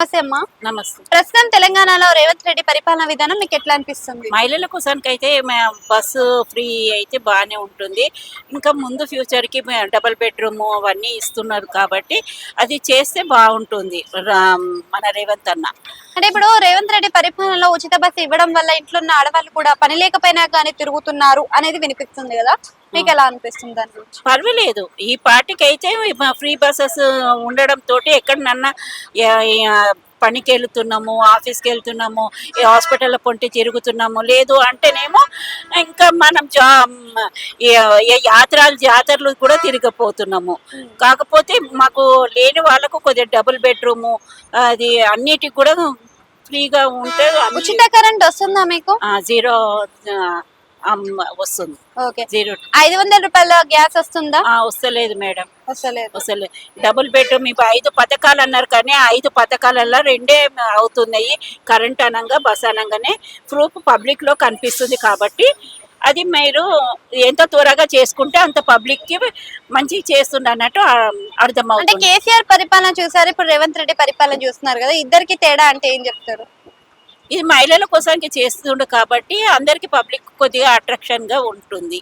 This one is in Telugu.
నమస్తే అమ్మా. నమస్తే. ప్రస్తుతం తెలంగాణలో రేవంత్ రెడ్డి పరిపాలన విధానం మీకు ఎట్లా అనిపిస్తుంది? మహిళల కోసానికైతే బస్సు ఫ్రీ అయితే బాగానే ఉంటుంది. ఇంకా ముందు ఫ్యూచర్‌కి డబుల్ బెడ్‌రూము అవన్నీ ఇస్తున్నారు కాబట్టి అది చేస్తే బావుంటుంది. మన రేవంత్ అన్న. అంటే ఇప్పుడు రేవంత్ రెడ్డి పరిపాలనలో ఉచిత బస్సు ఇవ్వడం వల్ల ఇంట్లో ఉన్న ఆడవాళ్ళు కూడా పని లేకపోయినా కానీ తిరుగుతున్నారు అనేది వినిపిస్తుంది కదా, మీకు ఎలా అనిపిస్తుంది దాని గురించి? పర్వాలేదు. ఈ పార్టీకైతే ఫ్రీ బసెస్ ఉండడం తోటి ఎక్కడనన్నా పనికెళ్తున్నాము, ఆఫీస్‌కెళ్తున్నాము, ఈ హాస్పిటల్ల పొంటి తిరుగుతున్నాము. లేదు అంటేనేమో ఇంకా మనం జాతరలు కూడా తిరగపోతున్నాము. కాకపోతే మాకు లేని వాళ్ళకు కొద్దిగా డబుల్ బెడ్‌రూము అది అన్నిటికి కూడా ఫ్రీగా ఉంటే ఉచిత కరెంట్ వస్తుందా మీకు? 0 వస్తుంది. ఓకే. 0 500 రూపాయల గ్యాస్ వస్తుందా? వస్తలేదు మేడం. వస్తలేదు. డబుల్ బెడ్రూమ్ ఇప్పుడు 5 పథకాలు అన్నారు కానీ 5 పథకాలలో 2 అవుతున్నాయి. కరెంట్ అనంగా బస్ అనగానే ప్రూఫ్ పబ్లిక్ లో కనిపిస్తుంది కాబట్టి అది మీరు ఎంత త్వరగా చేసుకుంటే అంత పబ్లిక్ కి మంచిగా చేస్తుంది అన్నట్టు అంటే అర్థమవుతుంది. కేసీఆర్ పరిపాలన చూసారు, ఇప్పుడు రేవంత్ రెడ్డి పరిపాలన చూస్తున్నారు కదా, ఇద్దరికి తేడా అంటే ఏం చెప్తారు? ఇది మహిళల కోసానికి చేస్తుండు కాబట్టి అందరికి పబ్లిక్ కొద్దిగా అట్రాక్షన్ గా ఉంటుంది.